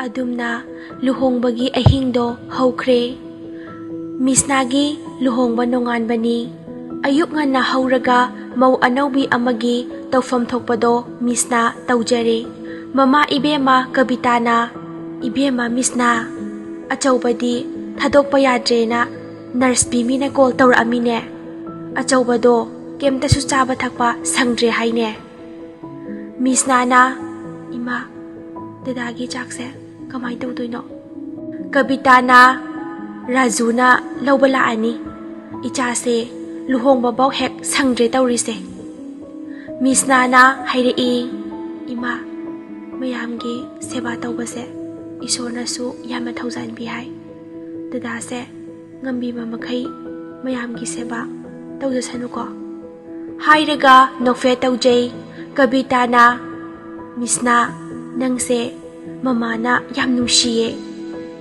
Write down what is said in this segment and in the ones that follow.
Adumna luhongbagi ahingdo haukhre. Misnagi luhongba nonganbani. Ayuk nga nahauraga mau anaubi amagi tawfam thokpado Misna taujare. Mama ibema Kabitana, ibema Misna. Achaubadi thadokpa yadrena nurse bimina call tawra amine. Achaubado kemta su chaba thakpa sangdre haine. Misna na ima dadagi chakse kamay tawdoino. Kabitana Rajuna laubala ani. Ichase luhongba baw hek sangdre tawrise. Misna na hairei ima mayamgi seba tawbase isona su yama thaujan bi hai. Dadase ngambi mamakhay mayamgi seba tawjasanuko. Hairaga nokfe tawjay Kabitana Misna nangse mamana yam nungsiye.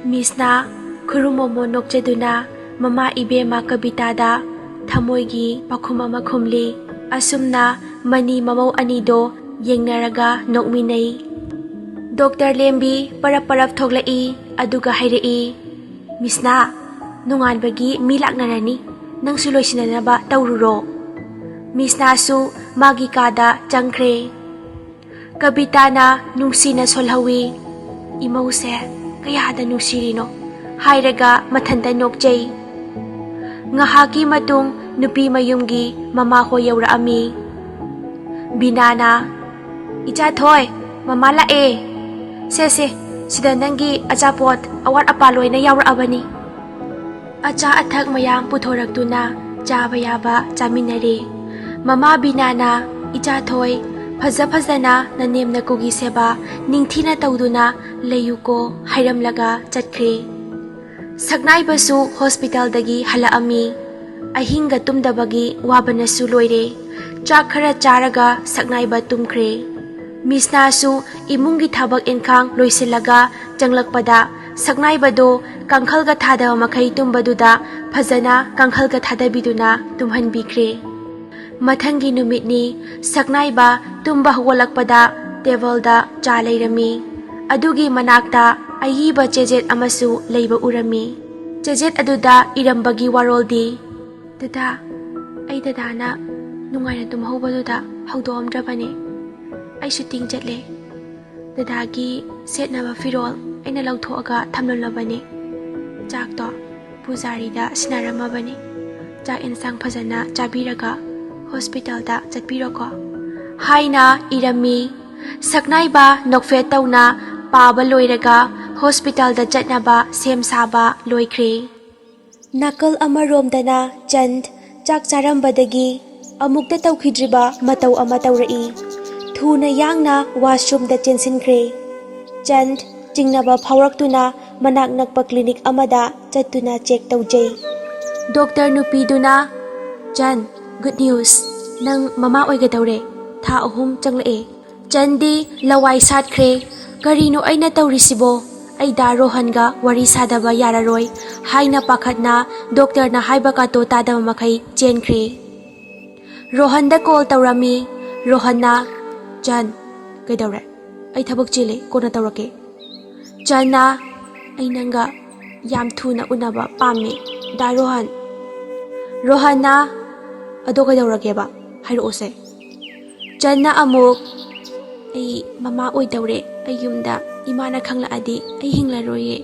Misna kurumomo nokjaduna mama ibema Kabitada thamoygi pakhum ama khumli. Asumna mani mamau anido yengnaraga nokminay. Dr. Lembi parap thoglai aduga hairei Misna nunganbagi milaknarani nang suloisinanaba tawruro. Misna su magi kada changkre. Kabitana nungsina solhawi. Imause kayada nungsirino hairaga mathanta nokjay. Ngahaki matung nupi mayumgi mama ho yauraami. Binana icha thoy mama lae. Sese sida nangi achapot awat apaloy na yauraabani. Acha athak mayam puthoraktuna chaba yaba chaminare. Mama Binana icha thoy fazana nanemna kugi seba ningthina tawduna layuko hairamlaga chatkre. Saknai basu hospital dagi halaami. Ahinga tumdabagi wabanasu loire. Chak khara charaga saknai ba tumkre. Misna su imungi thabak enkang loisilaga changlakpada saknai bado kangkhalga thada makai tumbaduda fazana kangkhalga thada biduna tumhanbikre. Mathangi numitni saknai ba tumba hawalakpada tevalda cha leirami. Adugi manakta ayiba chejet amasu leiba urami. Chejet aduda irambagi waroldi. Dada ay dadana nungayna tumhawbaduda hawdoamdrabani. Ay shooting jetle. Dadagi setnaba firol ayna lawthoaga thamlolabani. Chakto pujari da sinaramabani. Chak insang fazana chabiraga hospital da chatpiroko. Haina irami. Saknai ba nokfe tawna paba loiraga hospital da chatnaba sem saba loikre. Nakal amaromdana Chand chak charambadagi amukta tawkhidriba mataw ama tawrai. Thuna yangna washroom da chensinkre. Chand jingnaba phawraktuna manak nakpa clinic amada chattuna check tawjay. Doctor nupiduna Chand good news nang mama oigadawre tha ahum changlae. Chandi lawai satkre. Karino ay natawrisibo ay da Rohanga wari sadaba yararoy haina pakhatna doctor na haibaka to tadama makhay chenkre. Rohanda call tawrami. Rohanna Chan kaidawre ay thabak chile kona tawrake. Channa ay nanga yam thuna unaba pami da Rohan. Rohanna ado kaidawrake ba hairose. Channa amuk ay mama oidawre ay yumda imana khanglaadi ay hinglaroye.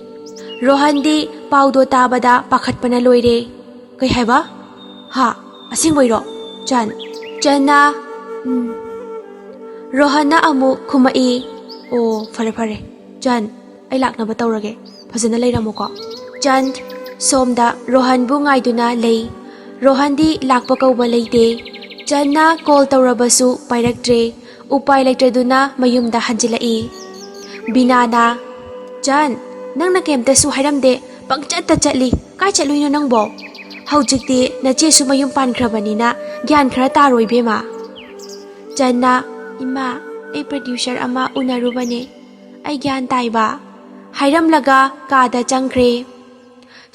Rohandi paudo tabada pakhatpana loire. Kay haiba? Ha, asingboyro. Chan. Channa Rohanna amu khumai. Oh, fare. Chan, ay lakna ba tawrage? Fazana layramo ko. Chan, somda Rohan bu ngayduna lay. Rohandi lakpa kauba layte. Channa call tawrabasu pairaktre. Upay laytraduna mayumda hanjilai. Binana Chan, nang nakemta su hairamde pangchatta chatli kai chatluino nangbo. Haujikti nache su mayum pankrabanina gyan khara taroi bema. Channa ima ay producer ama unarubane ay gyan taiba. Hairamlaga kada changkre.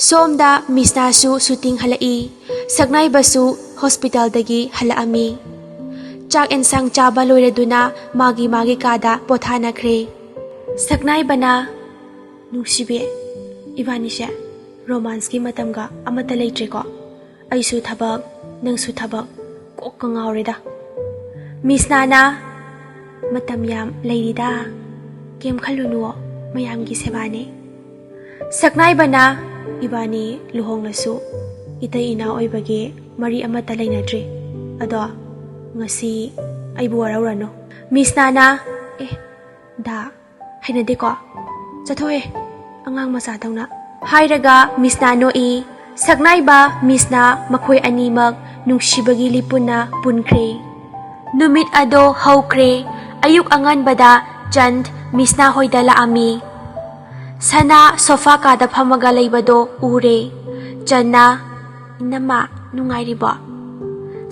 Somda Misna su shooting halai. Sagnay basu hospital dagi halaami. Chak ensang chaba loiraduna magi kada pothanakre. Saknai bana ꯅꯨꯡꯁꯤꯕꯤ, 이바니ꯁꯦ 로만스기 마담가 아마타 레이트레ko. Aisu thabak, nangsu thabak, kokka ngaurida. Miss Nana, matam yam leirida. Kem khalunuo, mayamgi sebani. Saknay bana, ibani luhong lasu. Itay ina oibagi, mari amata lainadri. Ado, ngasi ay buwaraw no. Miss Nana, da, hainadi ko. Sato angang masataw na. Hairaga Miss Nano saknay ba Miss na makoy animag nung shibagi lipun na punkre. Numit ado hawkre, ayuk angan bada jand Miss na hoy dala ami. Sana sofa kada pamagalay bado ure, jan na inama nungay riba.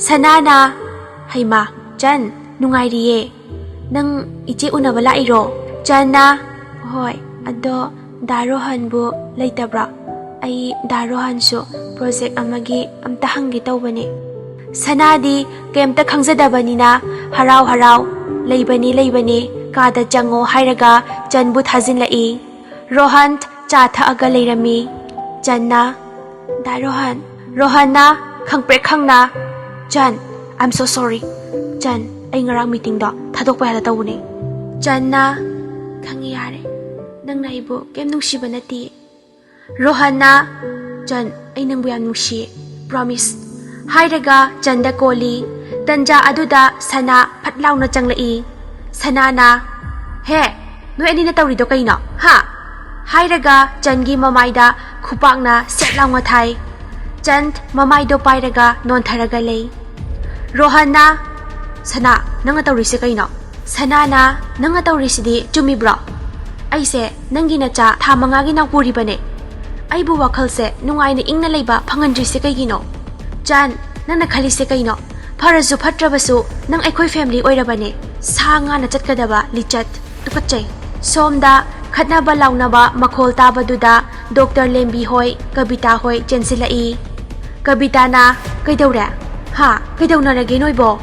Sana na, hay ma, jan nungay riye. Nang iti unabala iro, jan na, hoy, ado, darohan bu laytabra. Ay darohan so project amagi amtahanggi tawbani. Sanadi kayamta khangzadabani na haraw laybani kada jango hayraga janbu thajinlai. Rohan cha thaaga layrami. Janna Rohan na khangpre khangna. Jan, I'm so sorry. Jan, ay ngarang meeting do thadok pa hala tawuni. Janna khangiyare. Nang naibo kem nungsiba nati. Rohanna, Jan ay nang buyang nungsi. Promise. Hayraga janda koli. Tanja aduda sana patlaw na janglai. Sana na. He, no eni na tawrido kayo no? Ha? Hayraga jangi mamayda kupak na setlaw nga thay. Jand mamaydo payraga non tharaga lay. Rohanna, sana nang tawrisi kayo no? Sana na nang tawrisi di jumibro. Ay se nang ginacha tamangagi ng puri ba ne? Ay bu wakal se nungay na ing nalayba pangandri se kay gino. Jan, nang nakhali se kay no. Para zu patra basu nang ay koy family oy rabane. Sa nga na chat kada ba lichat tukat chay. Somda khatna ba law na ba makhol taba duda Dr. Lembi hoy kabita hoy jen sila i. Kabita na kay daw ra. Ha, kay daw na ragi noy bo.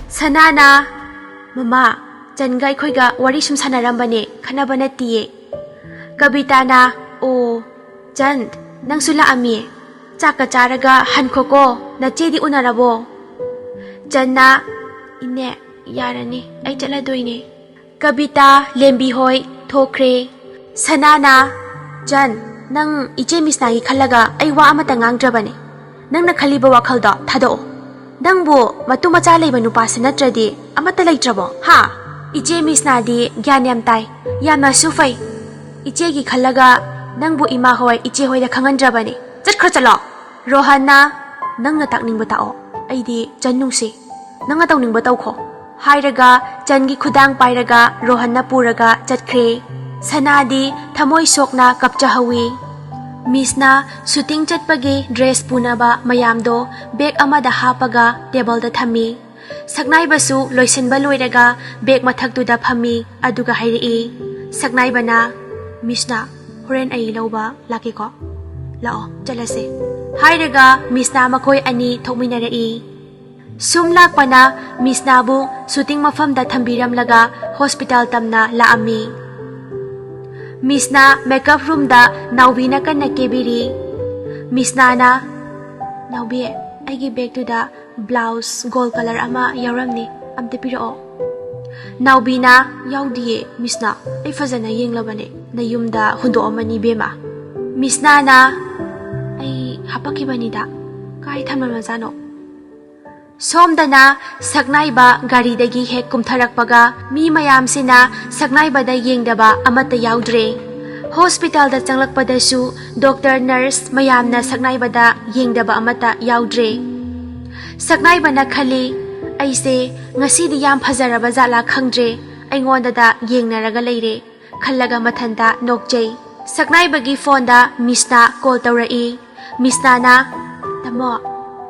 Sana na mama. Jan gay koy ga wari sum sanaram ba ne khana ba na tiye. Kabita na o Jan, nang sula ami, tsaka charaga hanko ko, na chedi unarabo. Jan na, ine, yarani, ay chaladoy ni. Kabita, lembi hoy, thokre. Sanana, Jan, nang ije Miss na khalaga ay wa amatangang drabane. Nang nakhaliba wakal do, thado. Nang bu, matumacha layba nupasa na tradi, amatalay trabo, ha? Ije Miss na di, gyanyam tay, yama sufay. Ije gi khalaga, nang bu ima hoy ichi hoy da khangan bani. Chat khra chalo. Rohanna, nang na takning batao. Ay di janung si. Nang ataw ning bataw ko. Hayraga, jangi khudang payraga, Rohanna puraga chat khre. Sanadi, thamoy sok na kapchahawi. Miss na, shooting chat pagi dress puna ba mayamdo, bag amada hapaga, table da thami. Saknay basu loisin ba loiraga, bag mathak da phami, aduga hayri. Saknay ba na, Miss na, Horen ay ilaw ba? Laki ko? Lao, jalase. Hayraga, Miss na makoy ani thokminarai. Sumlak pa na, Miss Nabu, suting mafam da thambiram laga, hospital tam na laami. Miss na, makeup room da, naubi na kan na kebiri. Miss Nana, naubi, ay gibek to da, blouse, gold color ama, yaram ni, amte piro. Naubi na, yaw diye, Miss na, ay faza na yeng labane. Na yumda hundo omani bema. Miss Nana ay hapakiba nida kahit haman mazano. Somda na saknay ba gari dagi hek kumtharak paga mi mayam sina saknay ba da yengda ba amata yaudre. Hospital da changlak pa da su doctor nurse mayam na saknay ba da yengda ba amata yaudre. Saknay ba na khali ay se ngasi di yam phazaraba zala khangdre ay ngonda da yengnaraga layre. Khalaga mathanda nokjay. Saknay bagi phone da Miss na call tawrai. Miss na tamo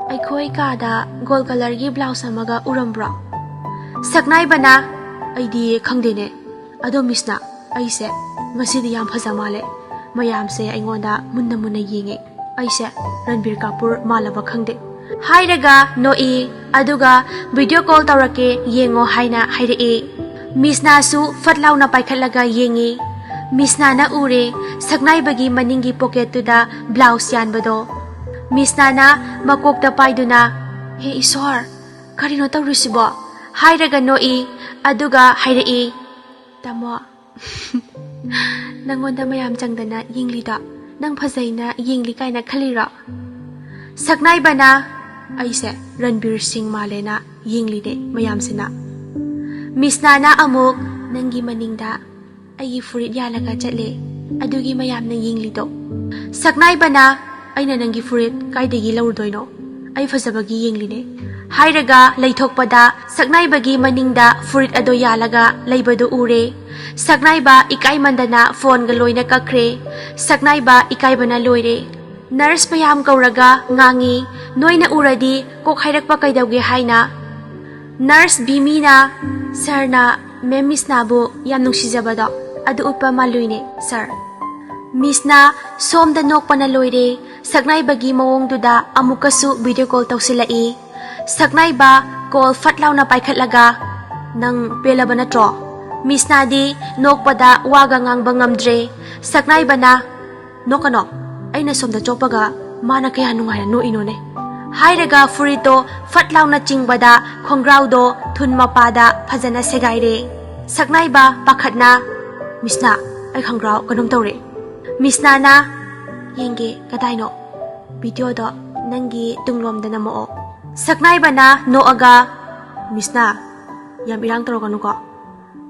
ay koy ka da gold color gi blouse amaga urambra. Saknay bana ay di khangde ne. Ado Miss na ay se ngasi di yam phaza male. Mayam se ay ngonda munna yingi. Ay se Ranbir Kapoor malaba khangde. Hayraga noi aduga video call tawrake yengo haina haire. Miss na su fatlaw na paikhalaga yengi. Miss Nana ure saknaibagi maninggi pocket-tuda blouse yanbado. Miss Nana makokta paiduna, "He Isor, karino tawrisibo?" hairaga noi aduga hairai. "Tamo, nangonda mayam changdana yinglida nang phajaina yingli kaina khalira." Saknaibana, "Aise Ranbir Singh malena yinglide mayamsina." Miss Nana amuk nangi maningda ai furit yalaga chatle adugi mayamna yinglido. Saknaibana, "Aina nangi furit kaidagi lawrdoino ai phajabagi yingline." hairaga leithokpada saknaibagi maningda furit ado yalaga leibado ure. Saknaiba ikai mandana phone ga loina kakre. Saknaiba ikai bana loire. Nurse payam kauraga ngangi, "Noina uradi kok hairakpa kaidawge haina." Nurse Bimina, "Sir na Ma'am Miss Nabu yam nungsijabado adu utpa maluine, sir." Miss na somda nokpa na loire. Saknaibagi mawongduda amukasu video call tawsilai. Saknaiba call fatlaw na paikhatlaga, "Nang pelaba natro?" Miss Nadi nokpada waga ngangba ngamdre. Saknaiba na, "Nokano, aina somda chokpaga mana kaya nungaira no inone." hairaga furito fatlaw na chingbada khongraudo thun mapada phajana segaire. Saknaiba pakhatna, "Miss na, ai khongrau kanom tawre." Miss Nana, "Yenge kadaino video do nangi tunglomda namo." Saknaiba na noaga, "Miss na, yam irang tawroganu ko.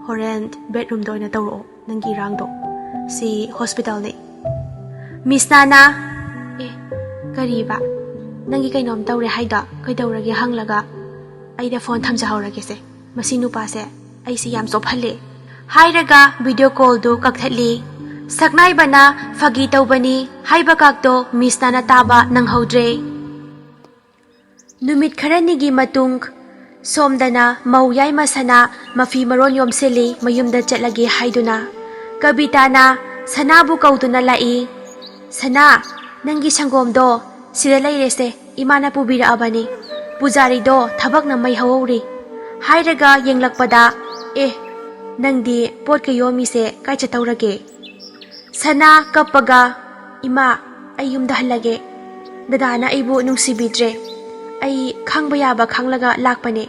Horen bedroom do ina tawro nangi irang do. Si hospital ni." Miss Nana, "Kariba nangi kainom tawre haida kaidawrage hanglaga aida phone thamjahawrage se masi nupa se ai si yam sophalle." hairaga video call do kakthatli. Saknaiba na fagi tawbani haiba kakto Miss Nana taba nanghaudre. Numit kharanigi matung somdana mauyai masana mafi maron yomseli mayumda chatlagi haiduna. Kabitana sanabu kauduna lai. "Sana, nangi sangomdo sida lairese imana pubira abani. Pujari do thabak na may hawawri." hairaga yenglakpada, "Nangdi pot kayo mise kay chatawrage." Sana kapaga, "Ima, ay yumda halage. Dadana ibu nungsibidre. Ay khangbaya ba khanglaga lakpane.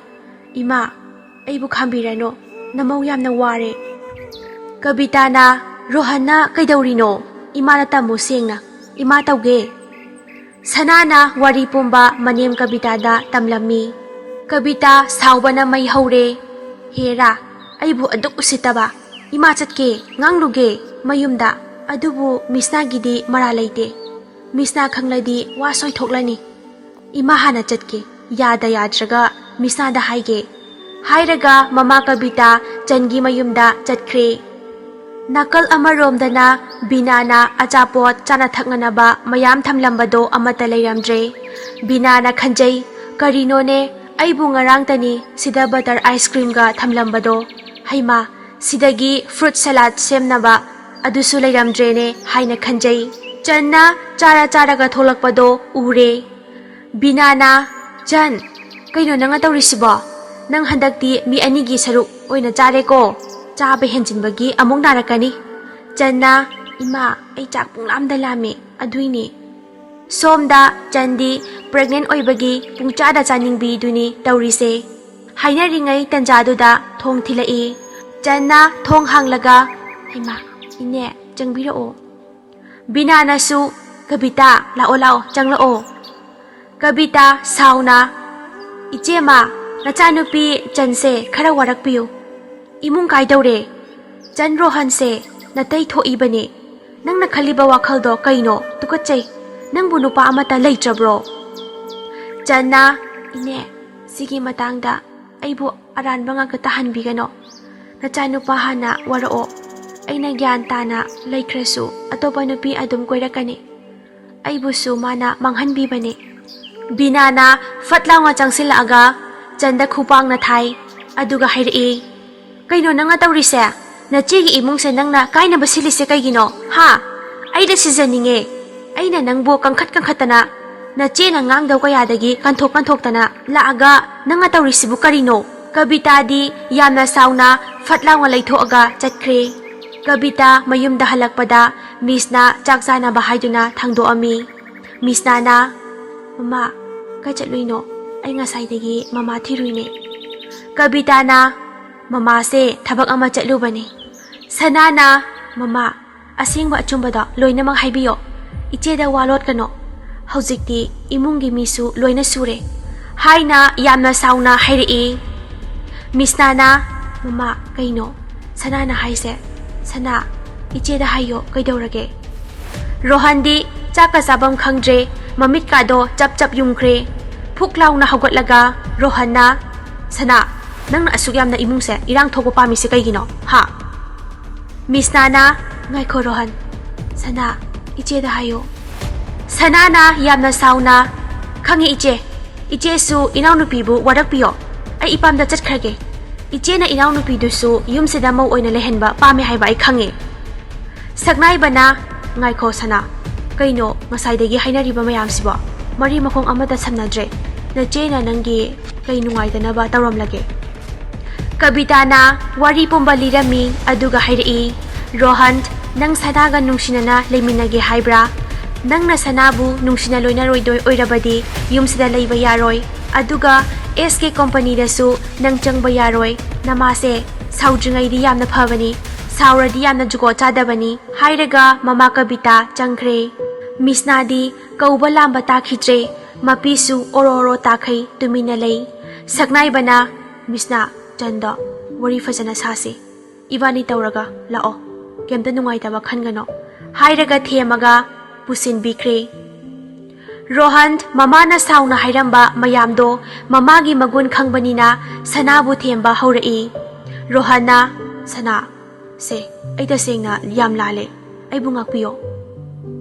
Ima, aybu khambirano namaw yamna ware." Kabitana, "Rohanna kaidawrino? Imana tamo sengna. Ima tawge." Sanana wari pumba manem kabitada tamlami. Kabita sawbana may hawre. "Hera, aybu aduk usitaba. Ima chatke ngangluge mayumda. Adubu Miss na gidi maralaite. Miss na khangladi wasoy thoklani. Ima hana chatke yada yadraga Miss na da haige." hairaga mama Kabita changi mayumda chatkre. Nakal amaromdana Binana achapot chana thaknganaba mayam thamlambado amata leiramdre. Binana khanjai, "Karinone aibu ngarangtani sida butter ice cream ga thamlambado. Haima, sidagi fruit salad semnaba adusu leiramdrene haina khanjai." Channa chara ga tholakpado ure. Binana, "Chan, kaino nanga tawrisibo? Nang handakti mi anigi saruk oina chare ko. Chaba henjinbagi among narakani." Channa, "Ima, ay chak punglamda lami aduini." Somda Chandi pregnant oibagi pungchada chaningbi duni tawrise. Hainaringai tanjaduda thong thilai. Channa thong hanglaga, "Ima, ine changbirao." Binana su, "Kabita, lao changlao." Kabita sauna, "Ichema, nachanupi Chanse khara warakpiyo. Imung kaidawre? Chan Rohan se natai thoibani. Nang nakhaliba wakhaldo kaino tukachai. Nang bunupa amata leitrabro." Channa, "Ine, sigi matangda aibu aranba nga katahanbigano. Nachanupa hana warao. Aina gyan tana laikrasu atopa nupi adum koirakani. Aibu su mana manghanbibani." Binana fatlaw nga changsilaaga Chanda khupang na thai aduga hairai. "Kaino nanga tawrise? Nachigi imung se nangna kaina basilise kaigino? Ha? Aida sizaninge. Aina nangbo kangkhatana. Nache na ngangdaw kayadagi kanthok-kanthoktana laaga nanga tawrisibu karino?" Kabita di yamna sauna fatlaw nga laithoaga chatkre. Kabita mayumda halakpada Misna chak chanaba haiduna thangdoami. Misnana, Mama, kay chatluino? Ay ngasaydagi mama thiruine. Kabitana, Mama se thabak ama chatlubani. Sanana, Mama, asingba achumbada loinamang haibiyo. Icheda walot kano. Haujikti imungi misu loina sure. Haina yamna sauna hairi. Misnana, Mama, kaino? Sanana haise. Sana, icheda hayo kaidaurage. Rohandi chaka sabam khangdre mamit kado chap chap yumkhre. Phuklaw na hawgatlaga Rohanna, Sana, nang naasuk yamna imungse irang thokpa pamise kaigino ha. Misnana, ngaiko Rohan. Sana, icheda hayo. Sanana yamna sauna. Khangi iche su inaunupibu warakpiyo. Ay ipamda chatkrage. Iche na inaunupidusu yumsida mau oina lehenba pame haiba ay khangi. Sagnay bana ngaiko Sana. Kaino ngasaydagi hainariba mayamsibo. Mari makong amada samnadre. Na chena nangi kay nungaytanaba tawramlage. Kabitana wari pumbalirami aduga hairi. Rohan nang sanaga nungsinana layminage haibra. Nang nasanabu nungsinaloy na roydoy oirabadi yumsida layba yaroy. Aduga SK company dasu nang changba yaroy. Namase saudringay di yamna phabani. Saura di yamna jugo chadabani. Hairaga mama kabita changkre. Misnadi kauba lamba takhitre. Mapisu oro takhay tumina lay. Sagnay bana Misna Chanda wari fazana sasi. Ibani tawraga lao. Kemta nungaytaba khangano. Hairaga themaga pusin bikre. Rohan mama na sauna hairamba mayamdo mamagi magun khangbanina sanabu themba haurai. Rohanna, Sana, se ay tasengna yam lale. Ay bungakpiyo.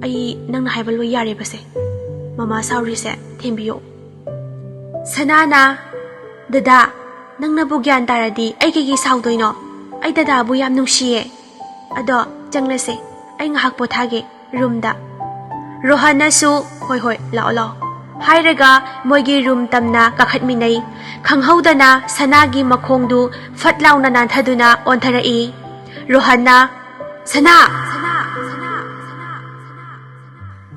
Ay nang nahaibalo yare base. Mama sauri se thembiyo. Sanana, Dada, nang nabugyan taradi ay kiki saudoino. Ay dada bu yam nungsiye. Ado, janglase, ay ngahak pothage, roomda. Rohanna su, hoy, lao. Hairaga, moigi room tamna kakhatminay. Khanghawdana sanagi makhongdu fatlaw na nanthaduna ontharai. Rohanna, Sana!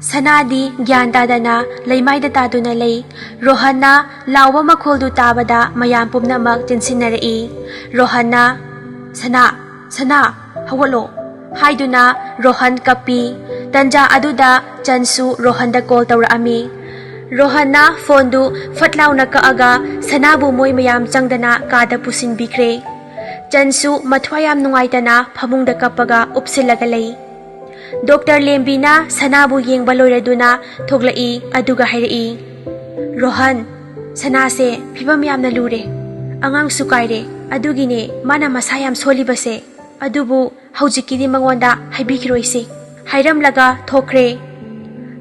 Sanadi gyan dadana laymayda taduna lay. Rohanna lawa makhuldu tabada mayam pumnamak tinsinnarai. Rohanna, Sana, hawalo. Haiduna Rohan kapi. Tanja aduda Chansu Rohanda call tawraami. Rohanna fondu fatlaw na kaaga sanabu moy mayam changdana kada pusin bikre. Chansu mathwayam nungaytana phamungda kapaga upsilaga lay. Dr. Lembina sanabu yengba loiraduna thoglai aduga hairai. Rohan, Sanase phibam yamna lure. Angang sukaire adugine mana masayam solibase. Adubu haujikidi mangonda haibikiroise. Hairamlaga thokre.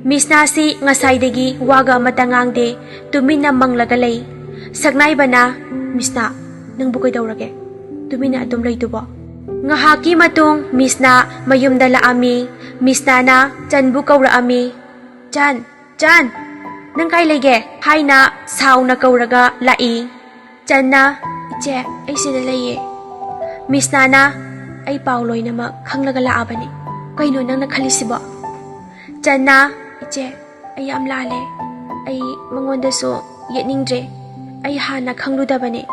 Misnasi ngasaydagi waga matangangde tumina manglaga lay. Sagnay bana, Misna, nang bukay dawrage. Tumina adum laytubo. Ngahaki matung Misna mayumda laami. Misna na Chanbu kawraami. Chan, nang kay lege. Hay na saw na kawraga lai. Chan na, Iche, ay sinalaye. Misna na, ay pauloy na makhanglaga laabani. Kaino nang nakhalisibo. Chan na, Iche, ay amlale. Ay mangonda so yetningdre. Ay hana khangludabani.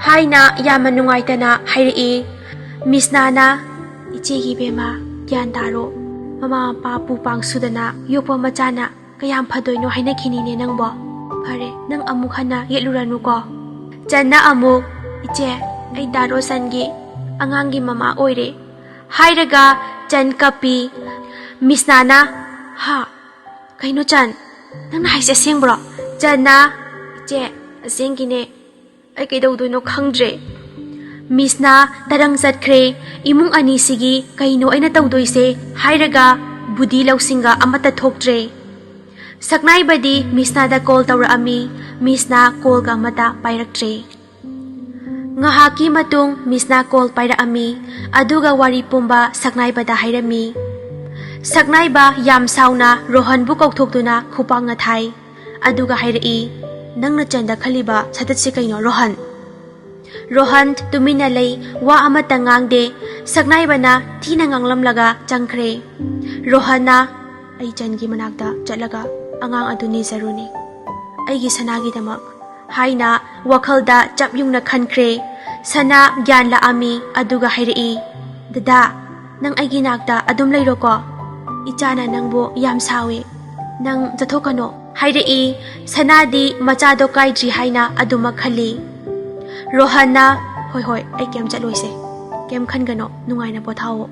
Hay na yaman nungaytana hayrai. Misna na, Iche gibema, gyan taro. Mama papu pang sudana, yopo machana, kayam padoy no hay nakinine nang bo. Pare, nang amuk hana yetluranu ko. Chan na amuk, Iche, ay daro sangi, angangi mama oire. Hairaga, Chan kapi. Misna na, ha, kaino Chan, nang nahay siya siyang bro. Chan na, Iche, asiyang gine, ay kay daw no khangdre. Misna tarang zatkre imung ani sigi kaino ay natawdoyse hairaga budi lawsinga amata thokdre. Saknay badi Misna da call tawraami. Misna call ga mata pairakdre. Ngahaki matung Misna call pairaami. Aduga wari pumba saknay bada hairami. Saknay ba yam sauna Rohan bu kaukthokduna khupang ngathay. Aduga hairai nang nachanda khaliba satat si kaino Rohan. Rohan tumina lay wa amata ngangde saknaibana thina nganglamlaga changkhre. Rohanna ai Jangi manakta chatlaga angang adu nizaruni. Aigi sanagidamak haina wakhalda chapyungna khankhre. Sana gyan la ami aduga hairei. Dada nang aigi nakta adum leiro ko. Ichana nangbo yam sawe. Nang jathokano hairei sanadi machado kaidri haina aduma khali. Rohanna hoi ai kem chatloise. Kem khangano nungai na pothao.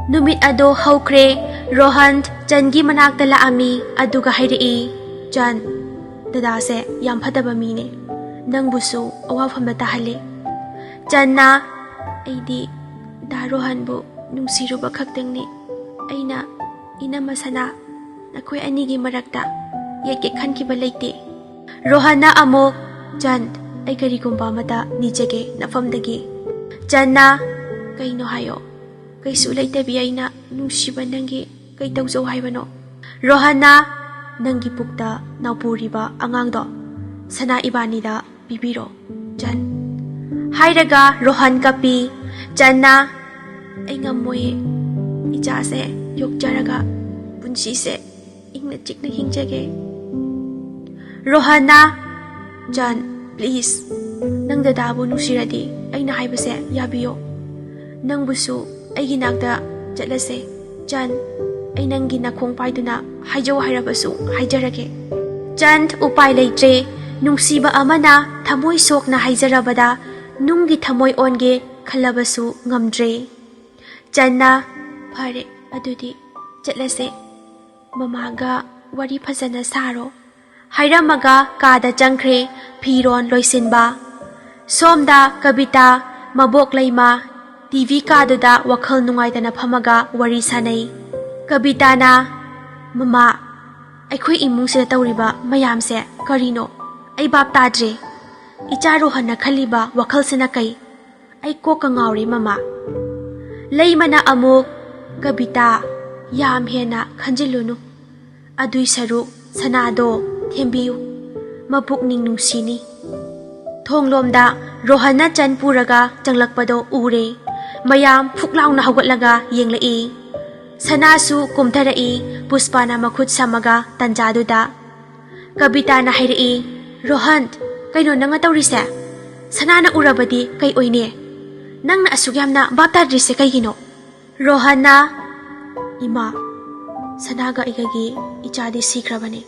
Numit ado haukre Rohan Jangi manakta la ami aduga hairei. Jan dada se yam phataba mine. Nang busu awafamda tahale. Janna aidi da Rohan bu nungsiruba khaktingni. Aina inama sana nakoy anigi marakta yeke khankiba leite. Rohanna amok Jan ay karigumba mata nijage nafamdagi. Janna kaino hayo kaysu leite biyay na nungsiba nangi kay tawzaw haybano. Rohanna nangi pukta naupuriba angangdo sana ibanida bibiro. Jan hairaga Rohan kapi. Janna ay ngamoy ichase yokjaraga punsise ingna chikna hingjage. Rohanna Jan please nang dadabu nusiradi ay nahaybase yabiyo. Nang busu ay ginagda jatlase. Jan ay nang ginakong payduna hayjaw hayrabasu hayjarage. Jan upay laytre nungsiba amana thamoy sok na hayjarabada nunggi thamoy onge khalabasu ngamdre. Janna phare adudi chatlase mamaga wari phajana saro. Hairamaga kada changkhre phiron loisinba. Somda Kabita mabok layma TV kaduda wakhal nungaitana phamaga wari sanay. Kabita na mama aykhoy imungsida tawriba mayamse karino ay bap tadre. Icha Rohan na khaliba wakhal sina kay ay ko kangawre mama. Laymana amuk Kabita yam hena khanjilunu. Aduy saru sanado thembiyu mapukning nungsini. Thonglomda Rohanna Jan puraga changlakpado ure. Mayam phuklaw na hawatlaga yenglai. Sanasu kumtharai Puspana makhut samaga tanjaduda. Kabita na hairei Rohan kaino nanga tawrise sana na urabadi kay oine nang na asugyam na baptadrise kay gino. Rohanna ima sanaga igagi ichadi sikrabani.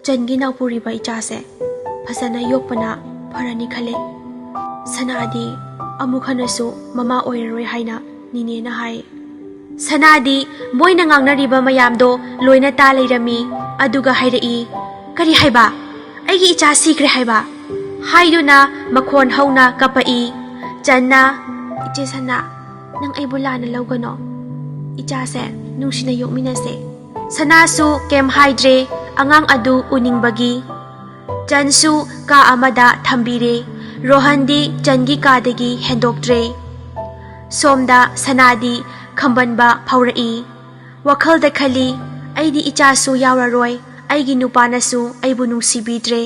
Jangi na puriba ichase phasana yokpana pharani khale. Sanadi amukhanasu mama oiroi haina nine na hai. Sanadi moina ngangnariba mayamdo loina ta leirami aduga hairei kari haiba aigi icha sikre haiba. Haiduna makhon hauna kapai. Janna iche sana nang ay bulana lawgano. Ichase nungsina yokminase. Sanasu kem haidre angang adu uningbagi. Jansu ka amada thambire. Rohandi Jangi kadagi hendokdre. Somda Sanadi khambanba phaurai. Wakhalda khali aidi ichasu yawararoi. Aigi nupanasu aibu nungsibidre.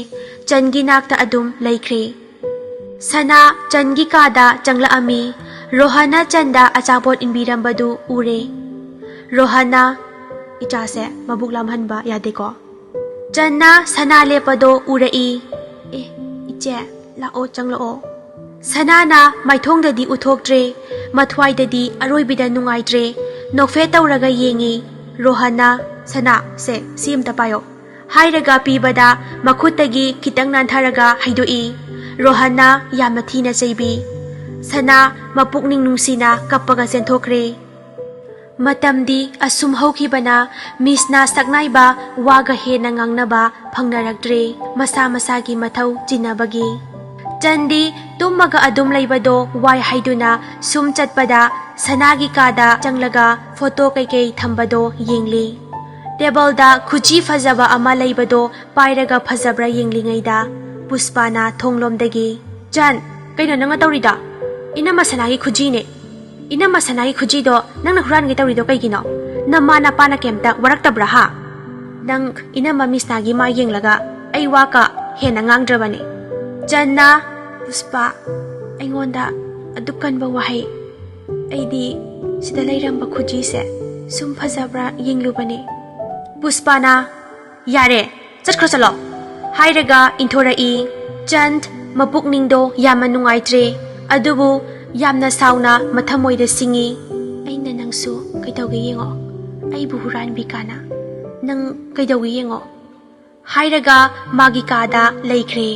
Jangi nakta adum laikre. Sana Jangi kada changla ami. Rohanna Chanda achapot inbirambadu ure. Rohanna ichase mabuklamhanba yadeko. Janna sana lepado urai. Iche lao changlao. Sanana maithongdadi uthokdre. Mathwaidadi aroibida nungaidre. Nokfe tawraga yengi. Rohanna sana se simta payo. Hairaga pibada makhutagi kitang nantharaga haidoi. Rohanna yamna thina chaibi. Sana mapukning nungsina kapaga senthokre. Matamdi asum haukibana misna saknaiba waga hena ngangnaba phangnaragdre. Masa masagi mathau jinabagi. Chandi tummaga adum laibado wai haiduna sum chatpada sanagi kada changlaga photo kaikei thambado yengli. Table khuji fazaba ama laibado pairaga fazabra yenglingaida. Puspana thonglomdagi. Jan kaino nanga tawrida? Inama sanagi khuji ne. Inama sanagi khuji do nangna huran gi tawrido kaigino. Namma na pana kemta waraktabra ha. Nang inama misnagi ma yenglaga ay waka hena ngangdrabane. Janna Puspa ꯑꯩꯉꯣꯟꯗ ꯑꯗꯨꯛ ꯀꯟꯕ ꯋꯥꯍꯩ? ꯑꯩꯗꯤ ꯁꯤꯗ ꯂꯩꯔꯝꯕ ꯈꯨꯖꯤꯁꯦ ꯁꯨꯝ ꯐꯖꯕ꯭ꯔꯥ ꯌꯦꯡꯂꯨꯕꯅꯦ꯫ ꯄꯨꯁꯄꯥꯅ ꯌꯥꯔꯦ ꯆꯠꯈ꯭ꯔꯣ ꯆꯠꯂꯣ ꯍꯥꯏꯔꯒ ꯏꯟꯊꯣꯔꯛꯏ꯫ ꯆꯟ ꯃꯄꯨꯛꯅꯤꯡꯗꯣ ꯌꯥꯝꯅ ꯅꯨꯡꯉꯥꯏꯇ꯭ꯔꯦ ꯑꯗꯨꯕꯨ ꯌꯥꯝꯅ ꯁꯥꯎꯅ ꯃꯊꯃꯣꯏꯗ ꯁꯤꯡꯉꯤ꯫ ꯑꯩꯅ ꯅꯪꯁꯨ ꯀꯩꯗꯧꯒꯦ ꯌꯦꯡꯉꯣ, ꯑꯩꯕꯨ ꯍꯨꯔꯥꯟꯕꯤ ꯀꯥꯅ ꯅꯪ ꯀꯩꯗꯧꯒꯦ ꯌꯦꯡꯉꯣ ꯍꯥꯏꯔꯒ ꯃꯥꯒꯤ ꯀꯥꯗ ꯂꯩꯈ꯭ꯔꯦ꯫